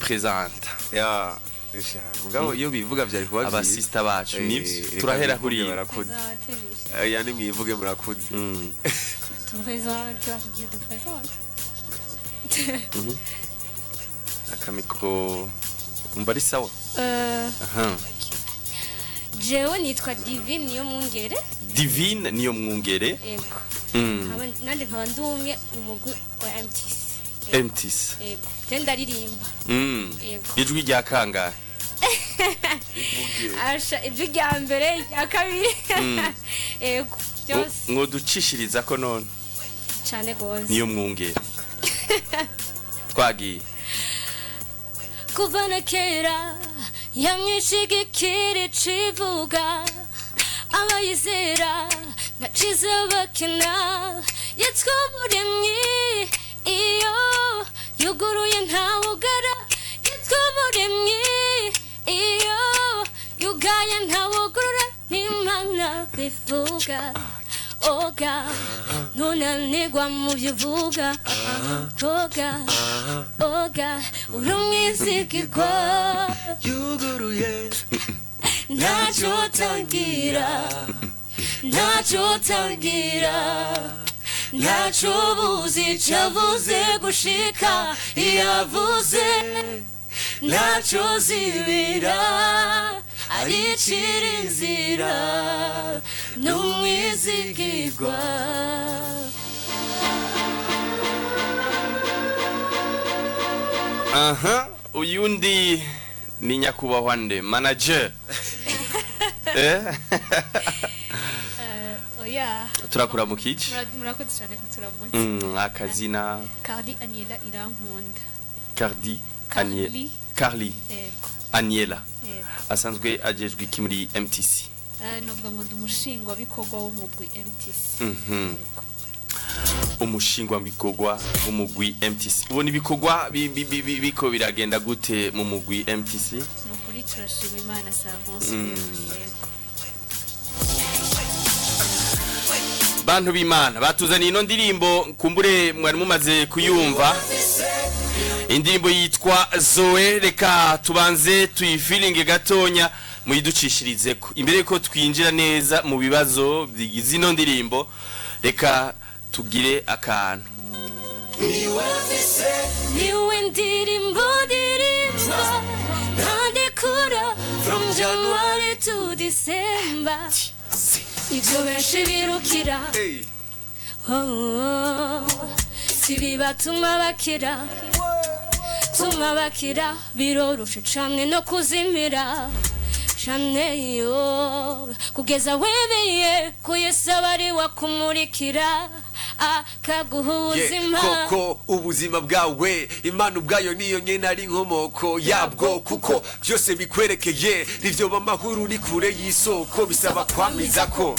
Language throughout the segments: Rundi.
présente ya mugabo iyo bivuga byari kuba aba sister bacu nivyo turahera kuri barakuze yani mwivuge murakuze Tu me présentes, tu vas dire de présente. akamikro umva ari sawa jewe nitwa Divine niyo mwungere. Divine niyo mwungere. Yego. Nande nkaba ndumwe umugwi wa MTC. MTC. Yego. Je ndaririmba. Yego. Ijwi rya kangahe? Asha ijwi rya mbere rya kabiri. Yego. Byose. Mwoducishiriza ko none. Cyane gose. Niyo mwungere. Twagiye. Kuva na kera yamwishigikira icivuga abayizera nacize bakina yitwa umuremyi iyo yuguruye ntawugara yitwa umuremyi iyo yugaye ntawugurura n'Imana bivuga oga nunanigwa mu byuvuga oga urumwizigirwa yuguruye ntacyo tangira ntacyo buzi cavuze gushika yavuze ntacyo zibira aricira inzira n'umwizigirwa. Uyundi ni nyakubahwa nde manager. Oya. Turakura mu kici. Murakoze cyane kuturamutse. Akazina Cardi Aniela irankunda. Carly Aniela. Asanzwe ajejwe iki muri MTC. Novuga ngo ndumushingwa bikorwa w'umugwi MTC. Umushingwa bikorwa w'umugwi MTC. Ubona ibikorwa biko biragenda gute mu mugwi MTC? Nukuri turashima Imana savance. Bantu b'Imana batuzaniye ino ndirimbo kumbure mwari mumaze kuyumva. Indirimbo yitwa Zoe, reka tubanze tuyifeelinge gatonya muyiducishirizeko imbere ko twinjira neza mu bibazo bigize ino ndirimbo. Reka tugire akantu. Niwe ndirimbo ntandekura from January to December. Ibyo benshi birukira sibibatuma bakira biroroshe cane no kuzimira cane yo kugeza webeye kuyesaba ari wakumurikira akaguha ubuzima koko ubuzima bwawe Imana ubwayo niyo nyene ari inkomoko yabwo kuko byose bikwerekeye nivyo bamahuru ni kure y'isoko bisaba kwamizako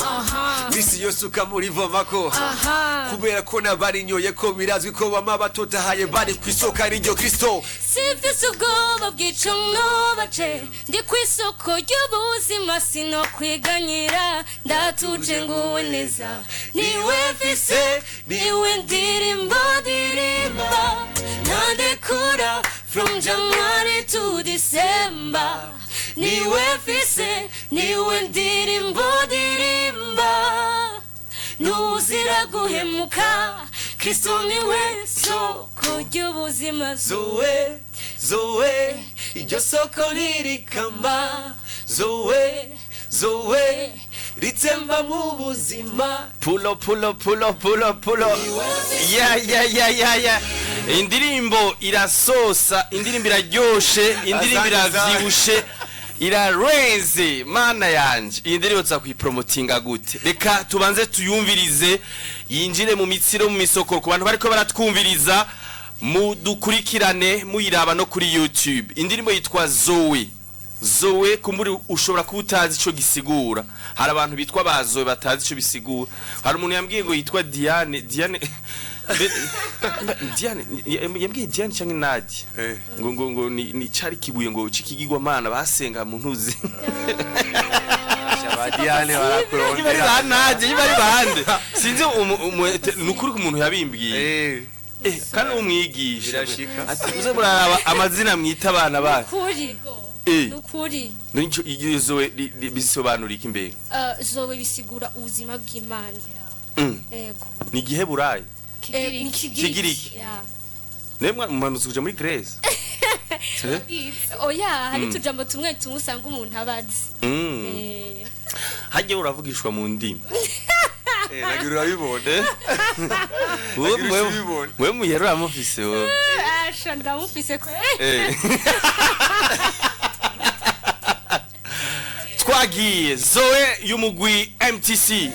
bisi yose ukamurivomako kubera ko nabari nyoye ko birazwi ko bama batotahaye bari kwisoko ari ryo Kristo sifise ubwoba bwica mwobace ndi kwisoko ry'ubuzima sino kwiganyira ndatuje nguwe neza niwe vise niwe ndirimbo ntandekura from January to December niwe vise niwe ndirimbo nuzira guhemuka Kristo niwe soko ry'ubuzima Zoe iryo soko nirikamba Zoe ritemba mu buzima Pulo ya indirimbo irasosa indirimbo iraryoshe indirimbo iravyibushe irarenze mana yanje iyi ndirimbo tuzakwipromotinga gute reka tubanze tuyumvirize yinjire mu mitsiro mu misoko ku bantu bariko baratwumviriza mudukurikirane muyiraba no kuri YouTube indirimbo yitwa Zoe kumburi ushobora kubutazi ico gisigura hari abantu bitwa bazoe batazi ico bisigura hari umuntu yambwiye ngo yitwa Diane yambwiye Diane cyangwa Nadia ngo ni cari kibuye ngo cikigirwa mana basenga mu ntuzi Diane barakurondera Nadia bari bahande sinzi nukuri ku muntu yabimbwiye kandi umwigisha Birashika. ati uze muraraba amazina mwita abana bacu Kuri. eh Nukuri. nico igizowe bisobanura iki mbere Zowe bisigura ubuzima bw'Imana. Yego. ni gihe burayi Kigiriki. nemwe mumanuze kuja muri Grace Oya, hari tujambo tumwe tumwe usanga umuntu abazi. hajye uravugishwa mu ndimi nagira urabibona Nagira ubibona. we muyero amufise wowe Asha ndamufise ko. twagiye Zoe y'umugwi MTC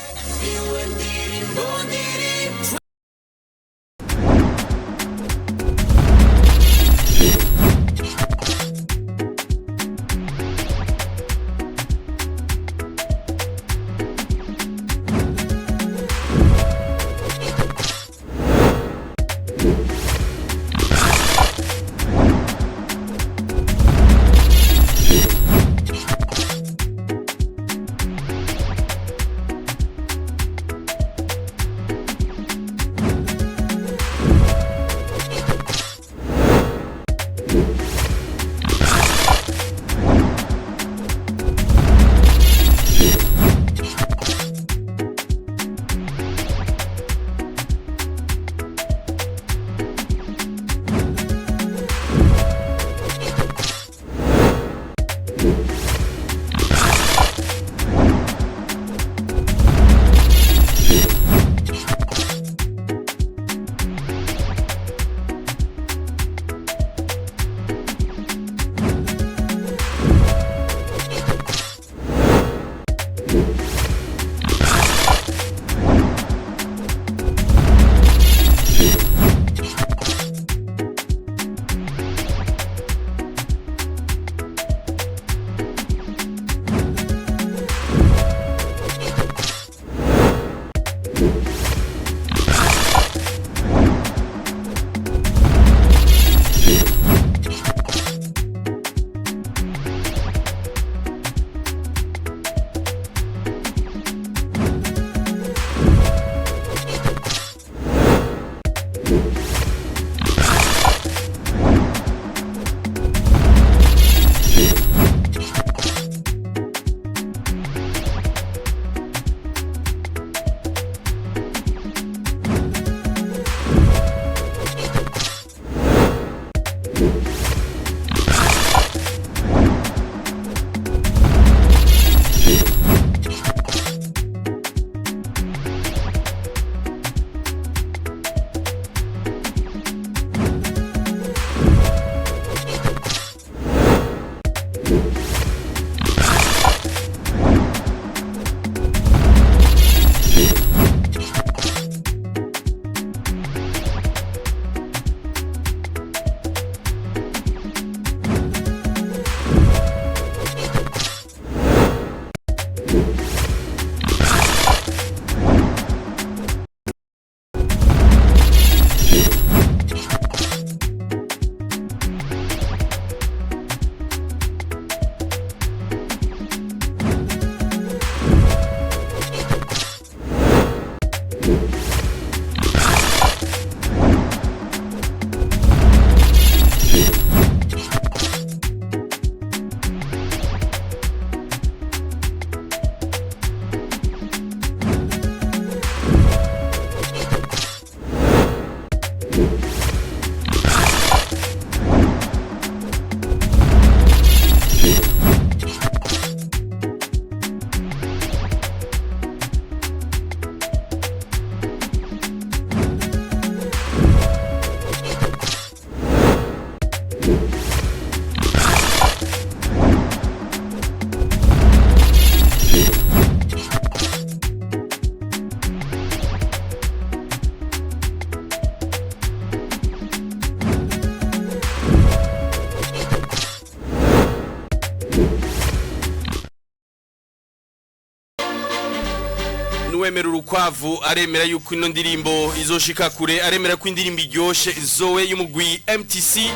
nuwemera urukwavu aremera yuko ino ndirimbo izoshika kure, aremera ko indirimbo iryoshe Zoe y'umugwi MTC.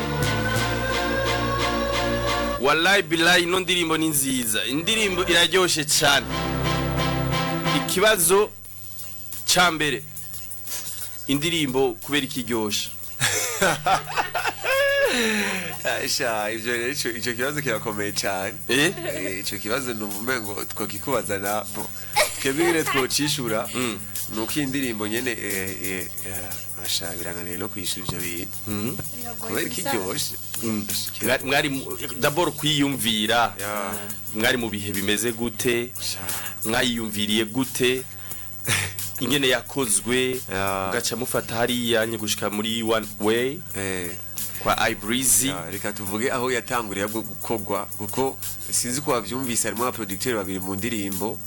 Wallahi billahi ino ndirimbo ni nziza, indirimbo iraryoshe cyane. Ikibazo cyambere indirimbo kubera ikiryoshe Asha ivyo rero ico kibazo kirakomeye cyane. Ico kibazo numva ngo twakikubaza napo. Twebwe twocishura nuko indirimbo nyene asha birananiye no kwishura ivyo bintu. Kubera kiryoshe. mwari d'abord kwiyumvira mwari mu bihe bimeze gute mwayiyumviriye gute ingene yakozwe ugaca mufata hariya gushika muri one way kwa iBreezy reka tuvuge aho yatanguriye bwo gukogwa kuko sinzi ko wavyumvise harimo abaproducteur babiri mu ndirimbo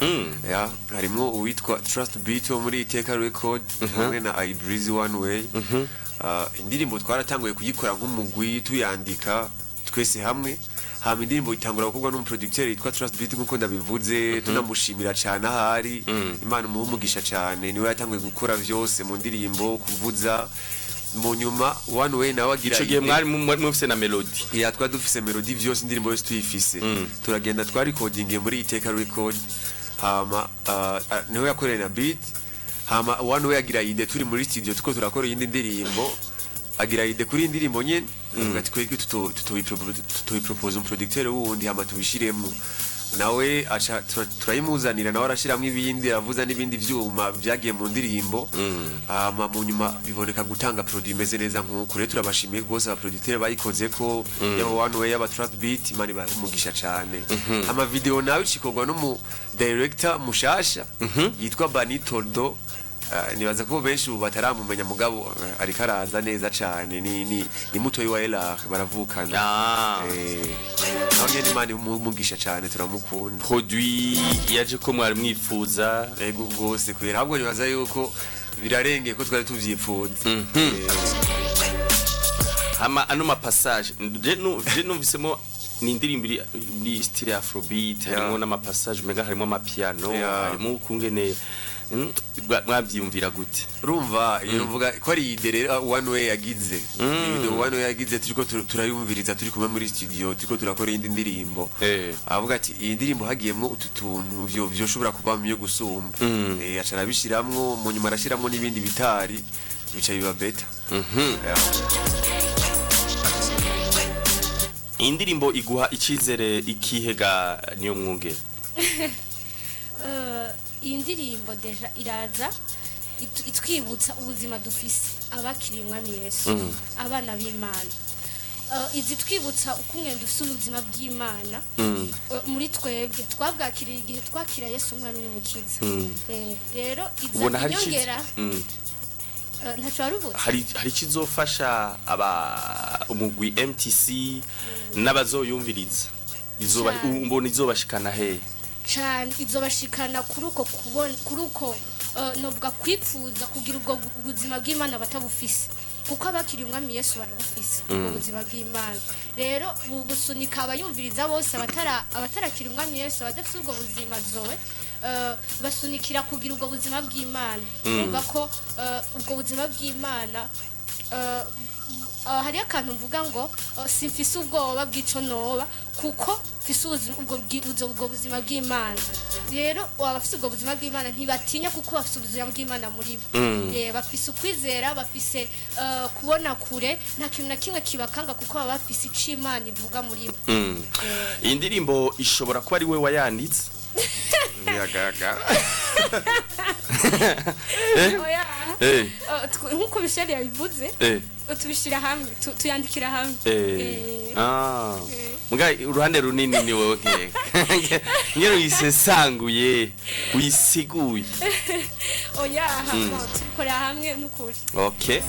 harimo uwitwa Trust Beat wo muri Iteka Record hamwe na iBreezy One Way indirimbo twaratanguye kuyikora nk'umugwi tuyandika twese hamwe hama indirimbo itangura gukorwa n'umuproducteur yitwa Trust Beat nkuko ndabivuze tunamushimira cyane ahari Imana umugisha cyane niwe yatanguye gukora vyose mu ndirimbo kuvuza mu nyuma One Way nawe agira ico gihe mwari mufise na melody twa dufise melody vyose indirimbo yose tuyifise turagenda twa recording muri Iteka Record hama niwe yakoreye na beat hama One Way agira ide turi muri studio tuko turakora iyindi ndirimbo agira ide kuri indirimbo nyene ngati kweki tutopropose un producteur wundi hama tubishiremo nawe acha turayimuzanira nawe arashiramwe ibindi avuza n'ibindi vyuma vyagiye mu ndirimbo hama mu nyuma biboneka gutanga produit imeze neza nkuko rero turabashimiye gose aba producteur bayikoze ko yabo One Way aba Trust Beat imani bamugisha cyane ama video nawe cikorwa no mu director mushasha yitwa Bani Toldo nibaza ko benshi bataramumenya mugabo ariko araza neza cyane ni mutoyi wa Ela baravukana nyene imani mugisha cyane turamukunda produit yaje ko mwari mwifuza ego gose kwera ahubwo nibaza yuko birarengeye ko twari tuvyifuza hama ano ma passage je numvisemo ni indirimbo iri style afrobeat harimo n'ama passage mega harimo ama piano harimo kungene mwabyumvira gute urumva yumvuga ko ari idere One Way yagize One Way yagize turiko turayumviriza turi kumwe muri studio turiko turakora indi ndirimbo avuga ati iyi ndirimbo hagiyemo ututuntu vyo shobora kuba myo gusumba acara bishiramwo mu nyuma arashiramwo n'ibindi bitari bica biba better indirimbo iguha icizere ikihega niyo mwunge iyi ndirimbo deja iraza itwibutsa ubuzima dufise abakiriye umwami Yesu abana b'Imana izi twibutsa uko umwe dufise ubuzima bw'Imana muri twebwe twabwakiriye igihe twakira Yesu umwami n'umukiza rero iza inyongera ntacyo waruvuze hari kizofasha umugwi MTC n'abazoyumviriza mbona izobashikana he cyane izobashikana kuri uko novuga kwipfuza kugira ubwo ubuzima bw'Imana batabufise kuko abakiriye umwami Yesu barabufise ubwo buzima bw'Imana rero busunika abayumviriza bose abatarakira umwami Yesu badafite ubwo buzima zowe basunikira kugira ubwo buzima bw'Imana umva ko ubwo buzima bw'Imana hari akantu mvuga ngo simfise ubwoba bw'ico noba kuko mfise ubwo buzima bw'Imana rero abafise ubwo buzima bw'Imana ntibatinya kuko bafise ubuzima bw'Imana muri bo bafise ukwizera bafise kubona kure nta kintu na kimwe kibakanga kuko baba bafise ico Imana ivuga muri bo iyi ndirimbo ishobora kuba ari we wayanditse nkuko Michel yabivuze tubishira hamwe tuyandikira hamwe mugaye uruhande runini ni wowe ngero yisesanguye uyisiguye tukora hamwe n'ukuri okay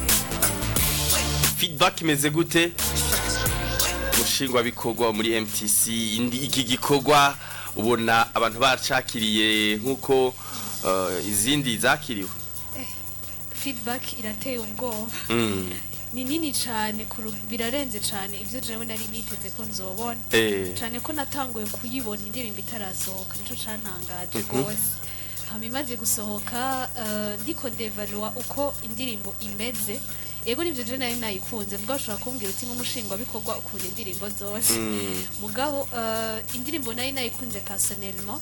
feedback imeze gute mushingwa bikorwa muri MTC iki gikorwa ubona abantu bacakiriye nkuko izindi zakiriwe feedback irateye ubwoba ni nini cyane birarenze cyane ivyo jewe nari niteze ko nzobona cyane ko natanguye kuyibona indirimbo itarasohoka nico cantangaje gose hama imaze gusohoka ndiko ndevalua uko indirimbo imeze ego nivyo je nari nayikunze mugabo ushobora kumbwira uti nk'umushingwa bikorwa ukunda indirimbo zose mugabo indirimbo nari nayikunze personnellement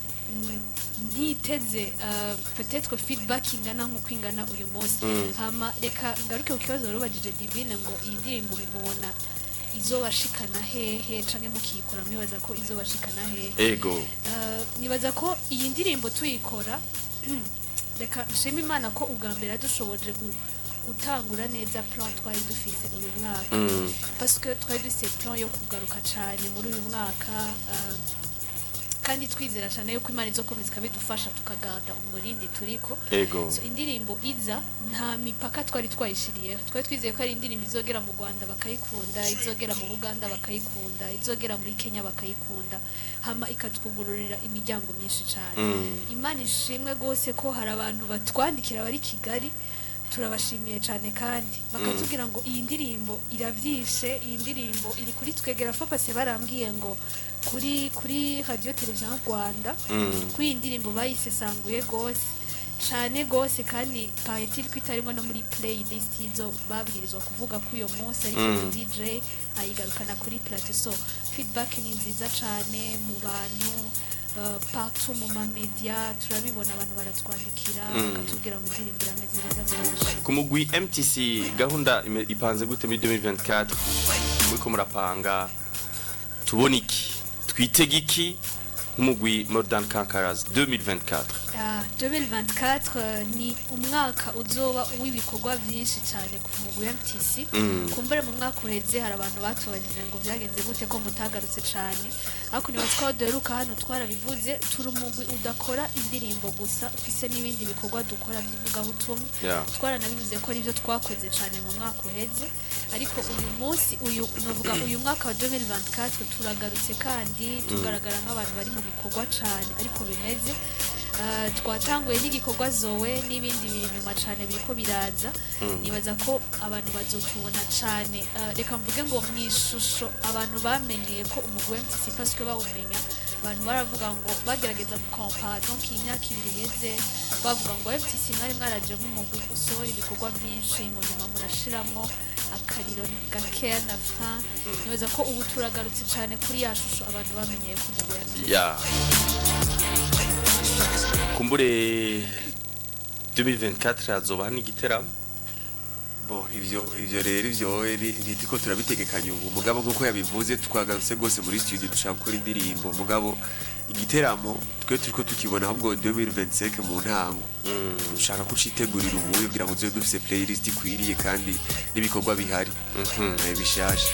ntiteze peut-être feedback ingana nk'uko ingana uyu munsi hama reka ngaruke ku kibazo rubajije Divine ngo iyi ndirimbo mubona izobashikana hehe canke mukiyikora mwibaza ko izobashikana hehe ego nibaza ko iyi ndirimbo tuyikora reka nshima Imana ko ubwa mbere dushoboje gutangura neza plan twari dufise uyu mwaka parce que twari dufise plan yo kugaruka cyane muri uyu mwaka kandi twizera cyane yuko Imana izokomeza ikabidufasha tukaganda umurindi turiko so indirimbo iza nta mipaka twari twayishiriye twari twizeye ko ari indirimbo izogera mu Rwanda bakayikunda izogera mu Uganda bakayikunda izogera muri Kenya bakayikunda hama ikatwugururira imiryango myinshi cyane Imana ishimwe gose ko hari abantu batwandikira bari Kigali turabashimiye cyane kandi bakatubwira ngo iyi ndirimbo iravyishe iyi ndirimbo iri kuri twegera fa pase barambwiye ngo kuri radio television Rwanda kuri iyi ndirimbo bayisesanguye gose cyane gose kandi paetil kwitarimo no muri playlist izo babwirizwa kuvuga ko uyo munsi ariko DJ ayigarukana kuri plateau so feedback ni nziza cyane mu bantu partout mu mamedia turabibona abantu baratwandikira bakatubwira mu ndirimbo ameze neza ku mugwi MTC gahunda ipanze gute muri 2024 muri ko murapanga tubona iki twitega iki nk'umugwi Modern Conquerors 2024 2024 ni umwaka uzoba w'ibikorwa byinshi cyane ku mugwi MTC kumbere mu mwaka uheze hari abantu batubajije ngo byagenze gute ko mutagarutse cyane ariko niba twaduheruka hano twarabivuze turi umugwi udakora indirimbo gusa ufise n'ibindi bikorwa dukora by'ivugabutumwa twaranabivuze ko aribyo twakoze cyane mu mwaka uheze ariko uyu munsi novuga uyu mwaka wa 2024 turagarutse kandi tugaragara nk'abantu bari mu bikorwa cyane ariko bimeze twatanguye n'igikorwa zowe n'ibindi biri nyuma cyane biriko biraza nibaza ko abantu bazotubona cyane reka mvuge ngo mwishusho abantu bamenyeye ko umugwi MTC parce que bawumenya abantu baravuga ngo bagerageza gukompara donc imyaka ibiri iheze bavuga ngo MTC mwari mwaraje nk'umugwi usohora ibikorwa byinshi mu nyuma murashiramwo akariro gakeya na fin nibaza ko ubu turagarutse cyane kuri ya shusho abantu bamenyeye ko umugwi MTC kumbure 2024 azoba n'igiteramo ivyo rero ntitiko turabitegekanya ubu mugabo nkuko yabivuze twagarutse gose muri studio dushaka gukora indirimbo mugabo igiteramo twe turiko tukibona ahubwo 2025 mu ntango dushaka kucitegurira ubu kugira ngo tuze dufise playlist ikwiriye kandi n'ibikorwa bihari bishasha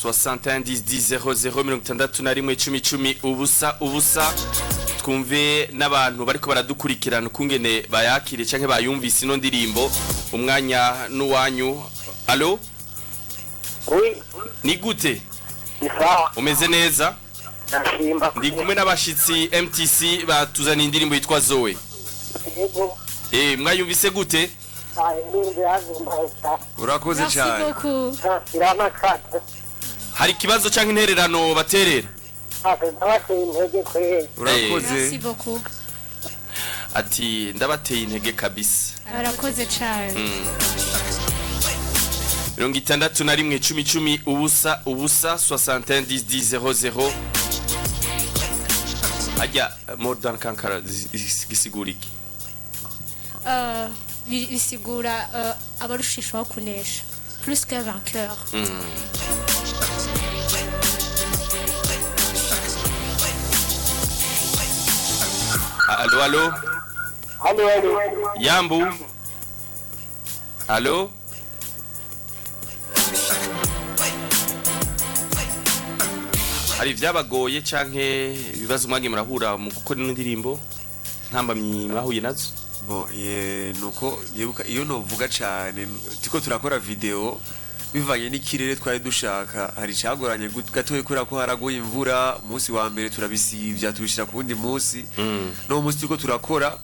61 ubusa twumve n'abantu bariko baradukurikirana ukungene bayakire canke bayumvise ino ndirimbo umwanya n'uwanyu allo ni gute umeze neza ndi kumwe n'abashitsi MTC batuzana indirimbo yitwa Zoe mwayumvise gute urakoze cyane hari kibazo canke intererano baterera urakoze ati ndabateye intege kabisa arakoze cyane 61 ubusa 61 ajya Modern Conquerors gisiguriki bisigura abarushishwa kunesha plus que vainqueur Allo Yambu allo hari vyabagoye canke ibibazo mwagi murahura mu gukora indirimbo ntambamye mwahuye nazo nuko yebuka iyo novuga cyane tiko turakora video bivanye n'ikirere twari dushaka hari cyagoranye gatoye kura ko haraguye imvura umunsi wa mbere turabisivya tubishira ku wundi munsi no munsi tiko turakora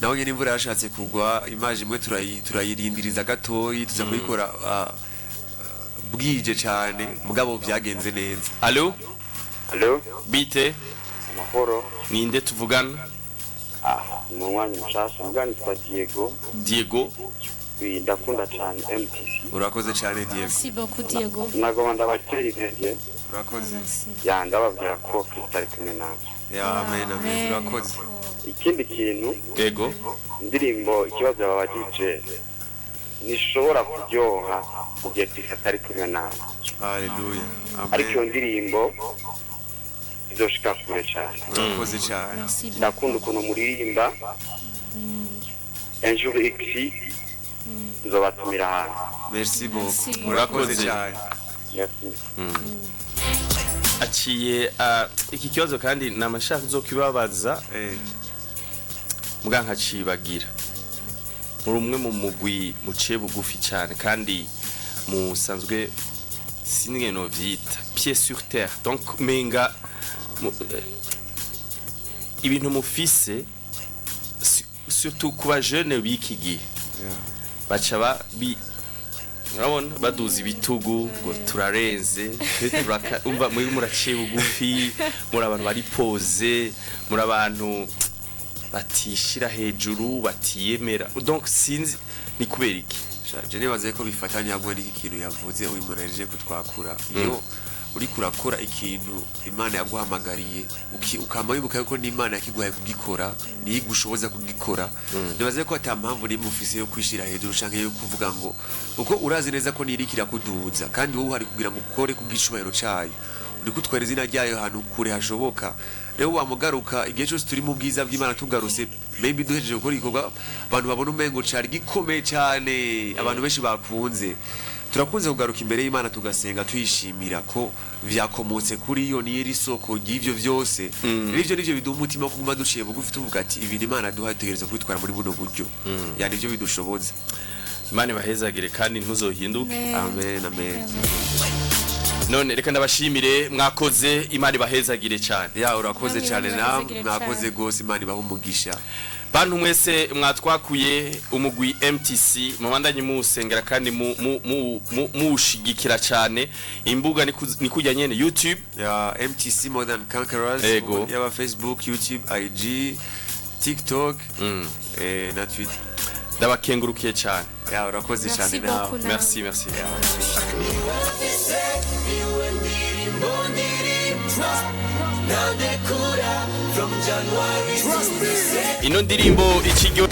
naho nyene imvura yashatse kugwa image imwe turayirindiriza gatoyi tuza kuyikora bwije cyane mugabo vyagenze neza allo bite amahoro ninde tuvugana umwanya mushasha mugani twa Diego ndakunda cyane MTC urakoze cyane Diego si beaucoup Diego nagomba ndabatera intege urakoze ya ndababwira ko Kristo ari kumwe nawe. ya amen amen urakoze Ikindi kintu yego indirimbo ikibazo babajije nishobora kuryoha mu gihe Kristo atari kumwe nawe. haleluya Ariko iyo amen ndirimbo izoshika kure cyane. urakoze cyane Ndakunda ukuntu muririmba un jour écrit nzobatumira hanze. merci beaucoup Merci. urakoze cyane Merci. aciye iki kibazo kandi namashaka uzokibabaza mbwa nkacibagira muri umwe mu mugwi muciye bugufi cyane kandi musanzwe sinwe no vyita pied sur terre donc menga ibintu mufise surtout kuba jeune biki gihe baca urabona baduza ibitugu ngo turarenze umva muri muraciye bugufi muri abantu bari pose muri abantu batishira hejuru batiyemera donc sinzi ni kubera iki je nibaze ko bifatanya hamwe n'iki kintu yavuze uyu mureje kutwakura iyo uri kurakora ikintu Imana yaguhamagariye ukama wibuka ko n'Imana yakiguhaye kugikora niyo igushoboza kugikora nibaze ko atampamvu ni mufise yo kwishira hejuru canke yo kuvuga ngo uko urazi neza ko nirikira kuduza kandi wowe hari kugira ngo ukore kubwishubahiro cayo uri kutwera izina ryayo hanu kure hashoboka rero wamugaruka igihe cyose turi mu bwiza bw'Imana tugaruse maybe duhejeje gukora ikorwa abantu babona umengo cari gikomeye cyane abantu benshi bakunze turakunze kugaruka imbere y'Imana tugasenga tuyishimira ko vyakomotse kuri yo niyo risoko y'ivyo vyose nivyo biduha umutima ko kuguma duciye bugufi tuvuga ati ibintu Imana duha tegereza kwitwara muri buno buryo yani ivyo bidushoboza Imana bahezagire kandi ntuzohinduke amen amen none reka ndabashimire mwakoze Imana bahezagire cyane ya urakoze cyane na bahezagire mwakoze cyane. gose Imana ibaha umugisha bantu mwese mwatwakuye umugwi MTC mubandanye musengera kandi mushigikira cyane imbuga ni kujya nyene YouTube ya MTC More Than Conquerors Ego. yaba Facebook YouTube IG TikTok na Twitter ndabakengurukiye cyane ya urakoze Merci cyane beaucoup, nawe nawe. merci ino ndirimbo ikiryo